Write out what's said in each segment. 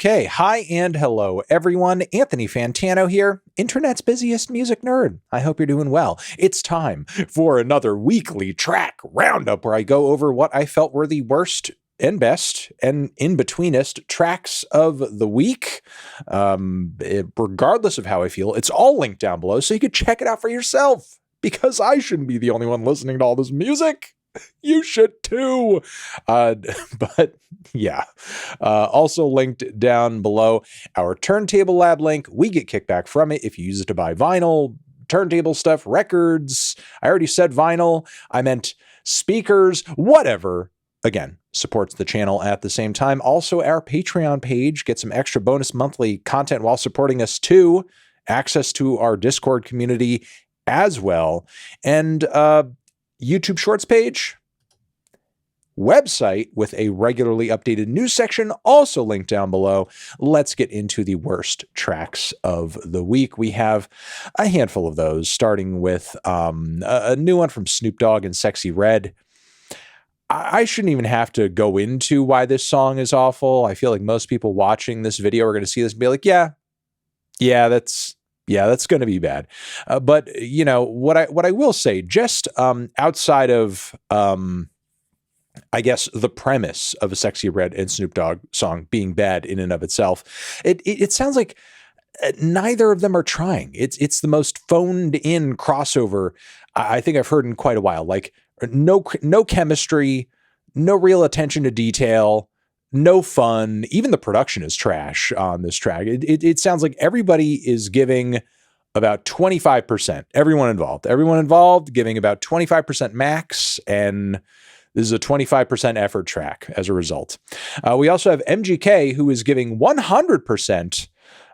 Okay, hi and hello, everyone. Anthony Fantano here, internet's busiest music nerd. I hope you're doing well. It's time for another weekly track roundup where I go over what I felt were the worst and best and in-betweenest tracks of the week. Regardless of how I feel, it's all linked down below so you can check it out for yourself, because I shouldn't be the only one listening to all this music. You should too. But yeah, also linked down below our Turntable Lab link. We get kickback from it if you use it to buy vinyl, turntable stuff, records. I already said vinyl. I meant speakers, whatever. Again, supports the channel at the same time. Also, our Patreon page gets some extra bonus monthly content while supporting us too. Access to our Discord community as well. And YouTube Shorts page, website with a regularly updated news section, also linked down below. Let's get into the worst tracks of the week. We have a handful of those, starting with a new one from Snoop Dogg and Sexy Red. I shouldn't even have to go into why this song is awful. I feel like most people watching this video are going to see this and be like, yeah, that's going to be bad. But you know what I will say, just outside of I guess the premise of a Sexy Red and Snoop Dogg song being bad in and of itself, it sounds like neither of them are trying. It's the most phoned in crossover I think I've heard in quite a while. Like no chemistry, no real attention to detail. No fun. Even the production is trash on this track. It sounds like everybody is giving about 25%. Everyone involved giving about 25% max, and this is a 25% effort track as a result. We also have MGK, who is giving 100%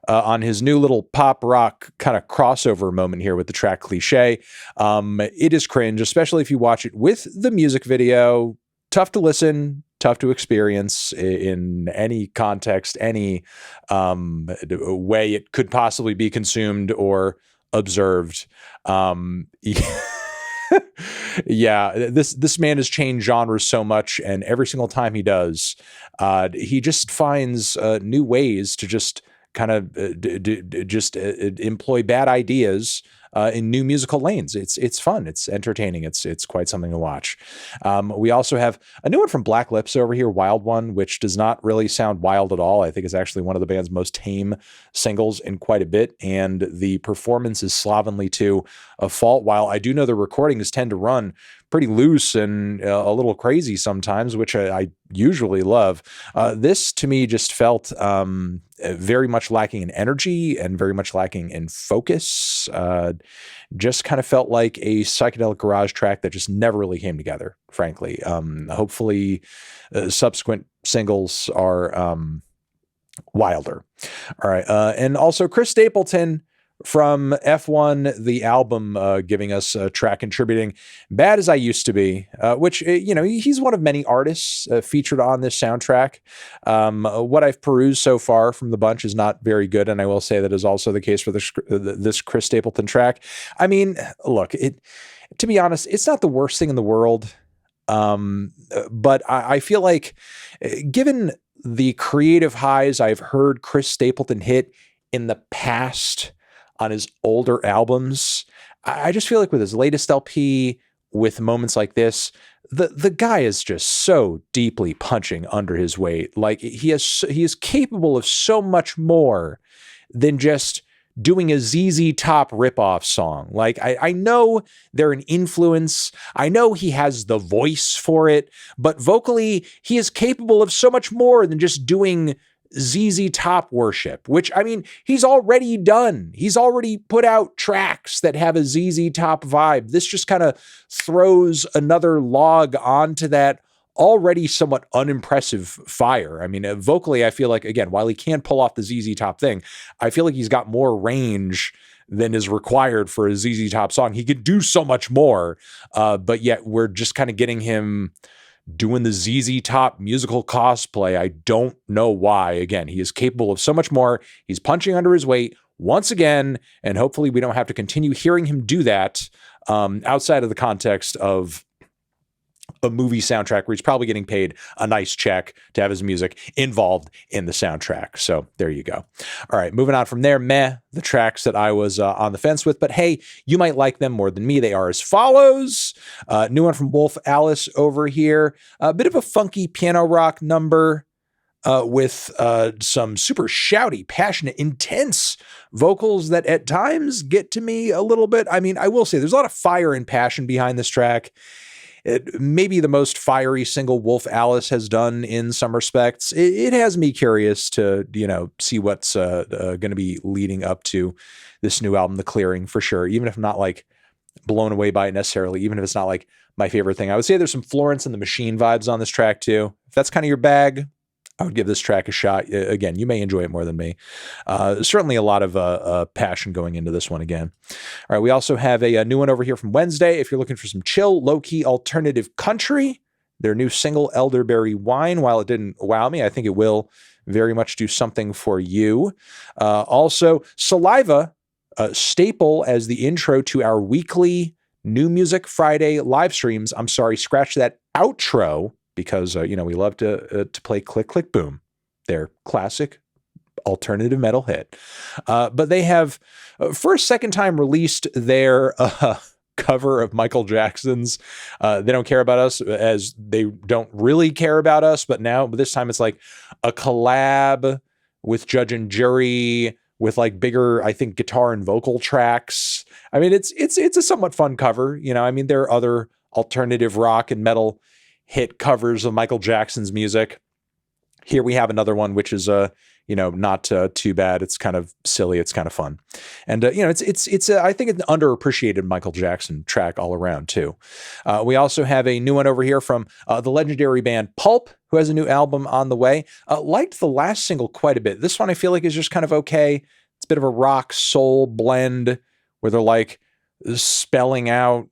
on his new little pop rock kind of crossover moment here with the track Cliche. It is cringe, especially if you watch it with the music video. Tough to listen, tough to experience in any context, any way it could possibly be consumed or observed. Yeah, this man has changed genres so much, and every single time he does, he just finds new ways to just kind of employ bad ideas in new musical lanes. It's fun. It's entertaining. It's quite something to watch. We also have a new one from Black Lips over here, Wild One, which does not really sound wild at all. I think it's actually one of the band's most tame singles in quite a bit, and the performance is slovenly to a fault. While I do know the recordings tend to run pretty loose and a little crazy sometimes, which I usually love. This to me just felt very much lacking in energy and very much lacking in focus. Just kind of felt like a psychedelic garage track that just never really came together, frankly. Hopefully subsequent singles are wilder. All right. And also Chris Stapleton from F1, the album, giving us a track contributing Bad As I Used to Be, which, you know, he's one of many artists featured on this soundtrack. What I've perused so far from the bunch is not very good, and I will say that is also the case for this Chris Stapleton track. I mean, look, to be honest, it's not the worst thing in the world, but I feel like, given the creative highs I've heard Chris Stapleton hit in the past on his older albums, I just feel like with his latest LP, with moments like this, the guy is just so deeply punching under his weight. Like he is capable of so much more than just doing a ZZ Top ripoff song. Like I know they're an influence. I know he has the voice for it, but vocally he is capable of so much more than just doing ZZ Top worship, which, I mean, he's already done. He's already put out tracks that have a ZZ Top vibe. This just kind of throws another log onto that already somewhat unimpressive fire. I mean, vocally, I feel like, again, while he can't pull off the ZZ Top thing, I feel like he's got more range than is required for a ZZ Top song. He could do so much more, but yet we're just kind of getting him doing the ZZ Top musical cosplay. I don't know why. Again, he is capable of so much more. He's punching under his weight once again, and hopefully we don't have to continue hearing him do that outside of the context of a movie soundtrack where he's probably getting paid a nice check to have his music involved in the soundtrack. So there you go. All right, moving on from there, the tracks that I was on the fence with, but hey, you might like them more than me. They are as follows. New one from Wolf Alice over here. A bit of a funky piano rock number with some super shouty, passionate, intense vocals that at times get to me a little bit. I mean, I will say there's a lot of fire and passion behind this track. It may be the most fiery single Wolf Alice has done in some respects. It has me curious to, see what's going to be leading up to this new album, The Clearing, for sure. Even if I'm not like blown away by it necessarily, even if it's not like my favorite thing. I would say there's some Florence and the Machine vibes on this track too. If that's kind of your bag, I would give this track a shot. Again, you may enjoy it more than me. Certainly a lot of passion going into this one again. All right, we also have a new one over here from Wednesday. If you're looking for some chill, low-key alternative country, their new single, Elderberry Wine, while it didn't wow me, I think it will very much do something for you. Also, Saliva, staple as the intro to our weekly New Music Friday live streams. I'm sorry, scratch that outro, because, we love to play Click, Click, Boom, their classic alternative metal hit. But they have, for a second time, released their cover of Michael Jackson's They Don't Care About Us, as they don't really care about us. But this time it's like a collab with Judge and Jury with like bigger, I think, guitar and vocal tracks. I mean, it's a somewhat fun cover. There are other alternative rock and metal hit covers of Michael Jackson's music. Here we have another one, which is not too bad. It's kind of silly. It's kind of fun, and it's I think it's an underappreciated Michael Jackson track all around too. We also have a new one over here from the legendary band Pulp, who has a new album on the way. Liked the last single quite a bit. This one I feel like is just kind of okay. It's a bit of a rock soul blend where they're like spelling out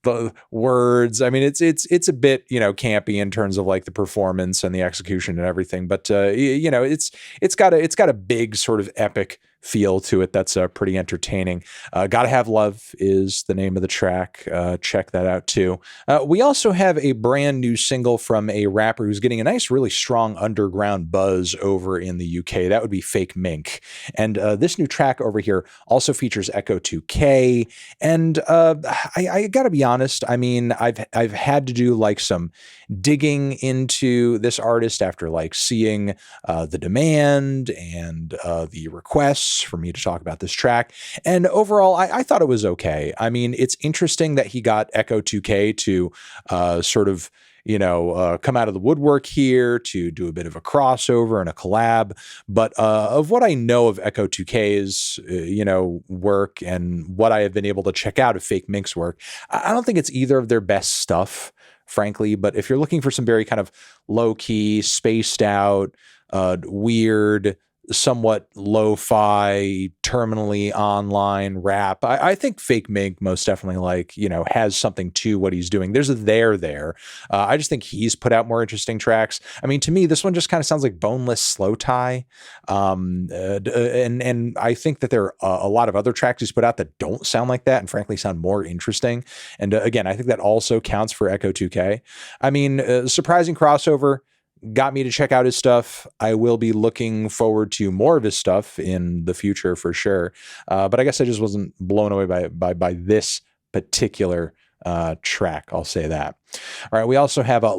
the words. I mean, it's a bit, campy in terms of like the performance and the execution and everything, but it's got a big sort of epic feel to it that's pretty entertaining. Gotta Have Love is the name of the track. Check that out too. We also have a brand new single from a rapper who's getting a nice, really strong underground buzz over in the UK. That would be fakemink. And this new track over here also features Echo 2K. And I gotta be honest, I mean, I've had to do like some digging into this artist after like seeing the demand and the requests for me to talk about this track. And overall, I thought it was okay. I mean, it's interesting that he got Echo 2K to sort of, come out of the woodwork here to do a bit of a crossover and a collab. But of what I know of Echo 2K's, work and what I have been able to check out of fakemink's work, I don't think it's either of their best stuff, frankly. But if you're looking for some very kind of low-key, spaced out, weird, somewhat lo-fi, terminally online rap, I think fakemink most definitely has something to what he's doing. There's a there. I just think he's put out more interesting tracks. I mean, to me, this one just kind of sounds like boneless slow tie. And I think that there are a lot of other tracks he's put out that don't sound like that and frankly sound more interesting. And again, I think that also counts for Echo 2K. I mean, surprising crossover. Got me to check out his stuff. I will be looking forward to more of his stuff in the future for sure. But I guess I just wasn't blown away by this particular track. I'll say that. All right. We also have a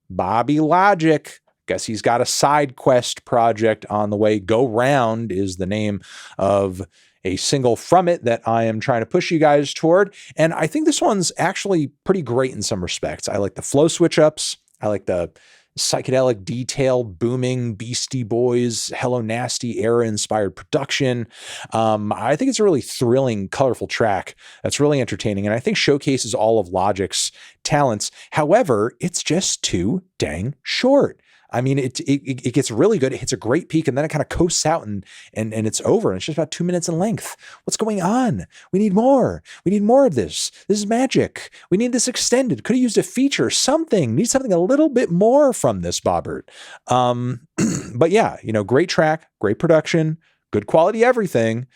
Bobby Logic. Guess he's got a side quest project on the way. GoROUND is the name of a single from it that I am trying to push you guys toward. And I think this one's actually pretty great in some respects. I like the flow switch ups. I like the psychedelic detail, booming Beastie Boys, Hello Nasty era inspired production. I think it's a really thrilling, colorful track that's really entertaining, and I think showcases all of Logic's talents. However, it's just too dang short. I mean, it gets really good. It hits a great peak and then it kind of coasts out and it's over. And it's just about 2 minutes in length. What's going on? We need more. We need more of this. This is magic. We need this extended. Could have used a feature, something. Need something a little bit more from this Bobbert. But yeah, great track, great production, good quality everything.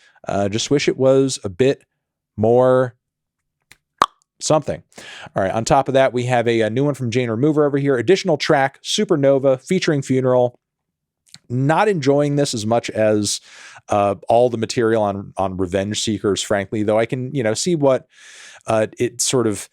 Just wish it was a bit more something. All right. On top of that, we have a new one from Jane Remover over here. Additional track, Supernova, featuring Funeral. Not enjoying this as much as all the material on Revenge Seekers, frankly, though I can, see what it sort of,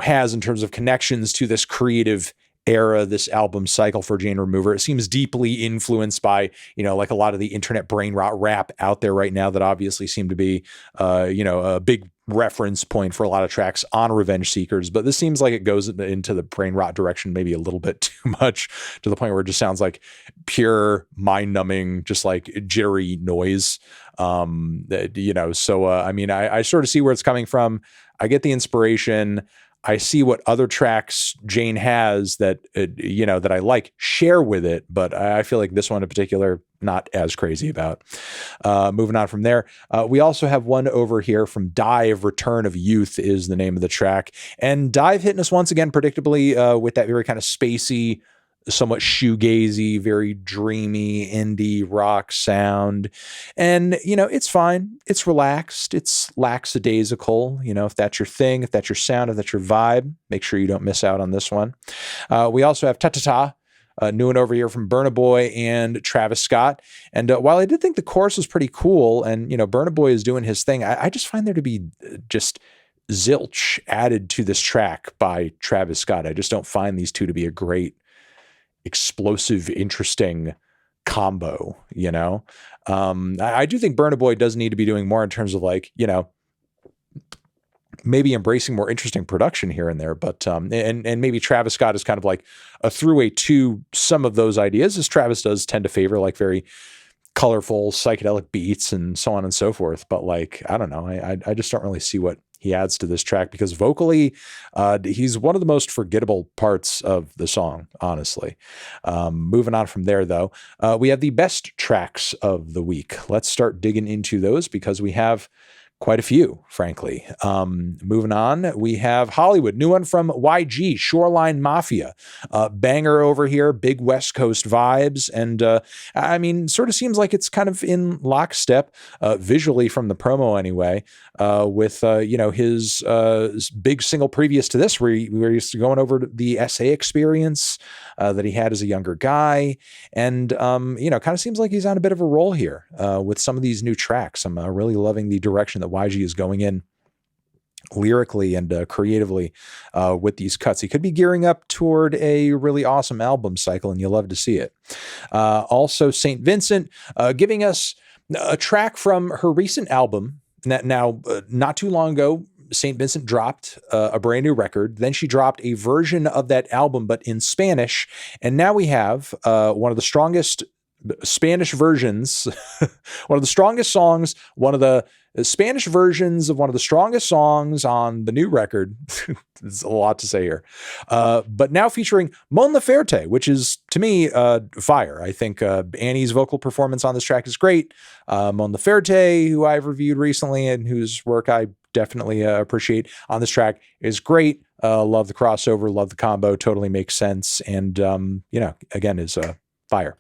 has in terms of connections to this creative era, this album cycle for Jane Remover. It seems deeply influenced by, like a lot of the internet brain rot rap out there right now that obviously seem to be, a big reference point for a lot of tracks on Revenge Seekers. But this seems like it goes into the brain rot direction maybe a little bit too much, to the point where it just sounds like pure mind numbing, just like jittery noise. So, I mean, I sort of see where it's coming from. I get the inspiration. I see what other tracks Jane has that, that I like, share with it, but I feel like this one in particular, not as crazy about. Moving on from there, we also have one over here from DIIV, Return of Youth is the name of the track. And DIIV hitting us once again, predictably, with that very kind of spacey, somewhat shoegazy, very dreamy indie rock sound. And, it's fine. It's relaxed. It's lackadaisical. If that's your thing, if that's your sound, if that's your vibe, make sure you don't miss out on this one. We also have TaTaTa, a new one over here from Burna Boy and Travis Scott. And while I did think the chorus was pretty cool and, Burna Boy is doing his thing, I just find there to be just zilch added to this track by Travis Scott. I just don't find these two to be a great, explosive, interesting combo, I do think Burna Boy does need to be doing more in terms of like, maybe embracing more interesting production here and there, but and maybe Travis Scott is kind of like a throughway to some of those ideas, as Travis does tend to favor like very colorful psychedelic beats and so on and so forth. But like, I don't know, I just don't really see what he adds to this track, because vocally, he's one of the most forgettable parts of the song, honestly. Moving on from there, though, we have the best tracks of the week. Let's start digging into those, because we have quite a few, frankly. Moving on, we have Hollywood, new one from YG, Shoreline Mafia. Banger over here, big West Coast vibes. And I mean, sort of seems like it's kind of in lockstep, visually from the promo anyway, with, his big single previous to this, where he's going over the SA experience that he had as a younger guy. And, kind of seems like he's on a bit of a roll here with some of these new tracks. I'm really loving the direction that YG is going in lyrically and creatively with these cuts. He could be gearing up toward a really awesome album cycle, and you'll love to see it. Also, St. Vincent giving us a track from her recent album. Now, not too long ago, St. Vincent dropped a brand new record. Then she dropped a version of that album, but in Spanish. And now we have one of the strongest Spanish versions, one of the strongest songs, one of the Spanish versions of one of the strongest songs on the new record. There's a lot to say here. But now featuring Mon Laferte, which is, to me, fire. I think Annie's vocal performance on this track is great. Mon Laferte, who I've reviewed recently and whose work I definitely appreciate on this track, is great. Love the crossover, love the combo, totally makes sense. And, again, is fire.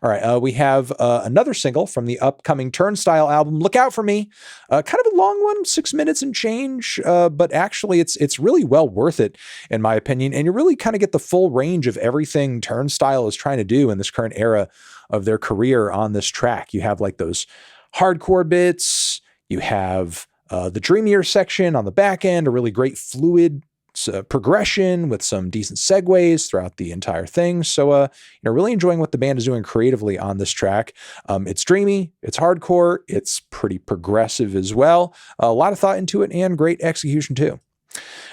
All right. We have another single from the upcoming Turnstile album, Look Out For Me. Kind of a long one, 6 minutes and change, but actually it's really well worth it, in my opinion. And you really kind of get the full range of everything Turnstile is trying to do in this current era of their career on this track. You have like those hardcore bits. You have the dreamier section on the back end, a really great fluid progression with some decent segues throughout the entire thing. So, really enjoying what the band is doing creatively on this track. It's dreamy, it's hardcore, it's pretty progressive as well. A lot of thought into it and great execution too.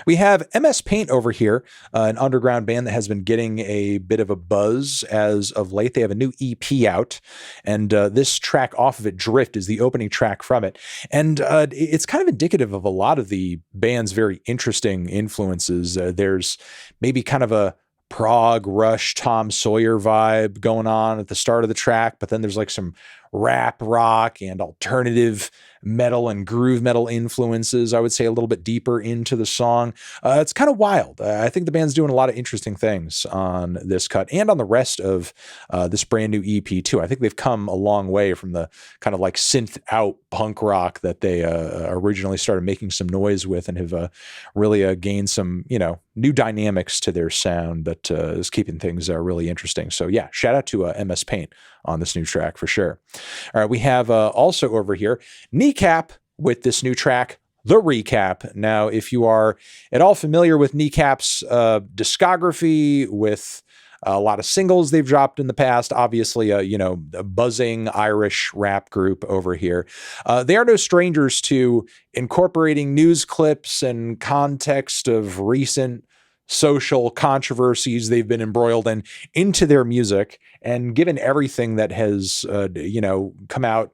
We have MSPAINT over here, an underground band that has been getting a bit of a buzz as of late. They have a new EP out, and this track off of it, Drift, is the opening track from it. And it's kind of indicative of a lot of the band's very interesting influences. There's maybe kind of a prog rush Tom Sawyer vibe going on at the start of the track, but then there's like some rap rock and alternative metal and groove metal influences, I would say, a little bit deeper into the song. It's kind of wild. I think the band's doing a lot of interesting things on this cut and on the rest of this brand new EP too. I think they've come a long way from the kind of like synth out punk rock that they originally started making some noise with, and have really gained some, new dynamics to their sound that is keeping things really interesting. So yeah, shout out to MSPAINT on this new track for sure. All right, we have also over here Kneecap with this new track, The Recap. Now, if you are at all familiar with Kneecap's discography, with a lot of singles they've dropped in the past, obviously, a buzzing Irish rap group over here. They are no strangers to incorporating news clips and context of recent social controversies they've been embroiled in into their music. And given everything that has, come out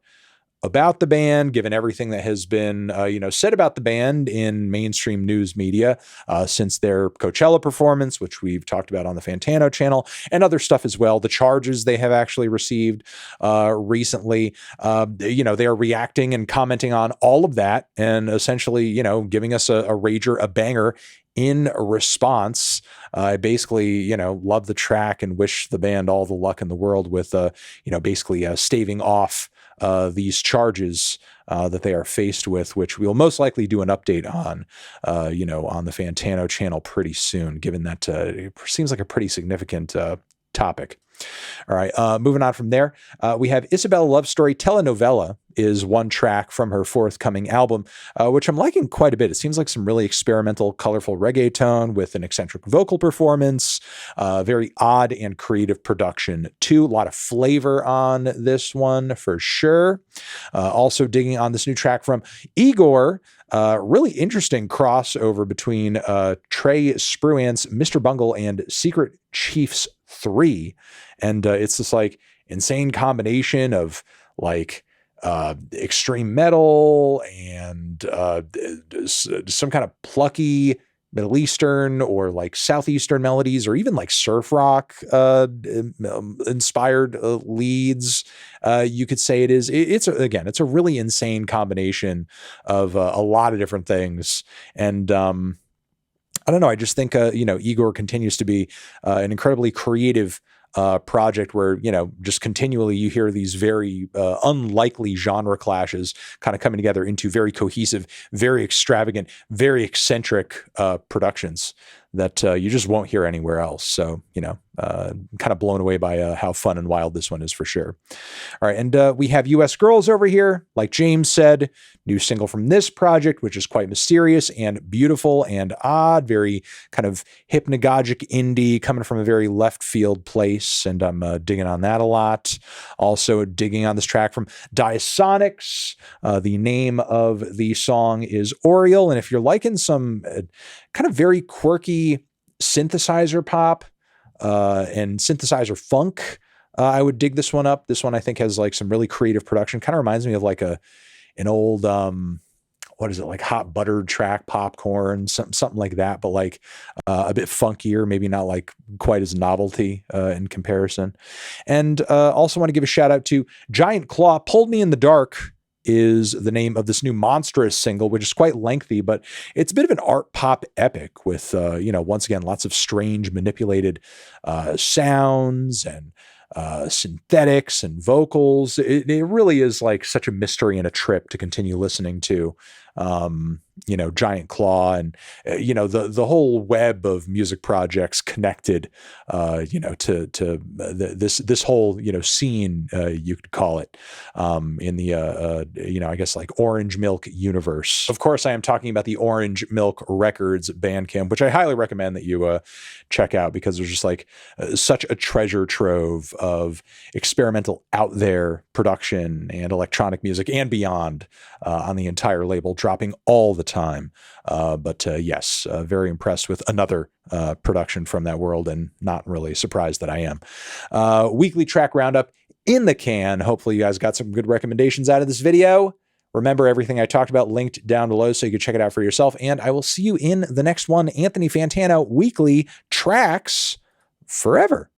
about the band, given everything that has been, said about the band in mainstream news media since their Coachella performance, which we've talked about on the Fantano channel, and other stuff as well, the charges they have actually received recently, they are reacting and commenting on all of that, and essentially, giving us a rager, a banger in response. I basically, love the track and wish the band all the luck in the world with, basically staving off these charges that they are faced with, which we'll most likely do an update on, on the Fantano channel pretty soon, given that it seems like a pretty significant topic. All right, moving on from there, we have Isabella Lovestory. Telenovela is one track from her forthcoming album, which I'm liking quite a bit. It seems like some really experimental, colorful reggaeton with an eccentric vocal performance, very odd and creative production too. A lot of flavor on this one for sure. Also digging on this new track from Igorrr. Really interesting crossover between Trey, Spruance, Mr. Bungle, and Secret Chiefs 3. And it's this like insane combination of like extreme metal and some kind of plucky Middle Eastern or like Southeastern melodies, or even like surf rock inspired leads. You could say it is. It's a really insane combination of a lot of different things. And I don't know. I just think, Igorrr continues to be an incredibly creative project where, just continually you hear these very unlikely genre clashes kind of coming together into very cohesive, very extravagant, very eccentric productions that you just won't hear anywhere else. So, kind of blown away by how fun and wild this one is for sure. All right. And we have US Girls over here. Like James said, new single from this project, which is quite mysterious and beautiful and odd, very kind of hypnagogic indie, coming from a very left field place. And I'm digging on that a lot. Also digging on this track from Diasonics. The name of the song is Oriole. And if you're liking some kind of very quirky synthesizer pop and synthesizer funk, I would dig this one up. This one I think has like some really creative production. Kind of reminds me of like an old what is it, like Hot Buttered Track Popcorn, something like that, but like a bit funkier, maybe not like quite as novelty in comparison. And also want to give a shout out to Giant Claw. Pulled Me in the Dark is the name of this new Monstrous single, which is quite lengthy, but it's a bit of an art pop epic with, once again, lots of strange manipulated sounds and synthetics and vocals. It really is like such a mystery and a trip to continue listening to. Giant Claw and, the whole web of music projects connected, to this whole, scene, you could call it, in the, I guess like Orange Milk universe. Of course, I am talking about the Orange Milk Records Bandcamp, which I highly recommend that you check out, because there's just like such a treasure trove of experimental out there production and electronic music and beyond on the entire label, dropping all the time. Yes, very impressed with another production from that world, and not really surprised that I am. Weekly track roundup in the can. Hopefully you guys got some good recommendations out of this video. Remember, everything I talked about linked down below so you can check it out for yourself. And I will see you in the next one. Anthony Fantano, weekly tracks forever.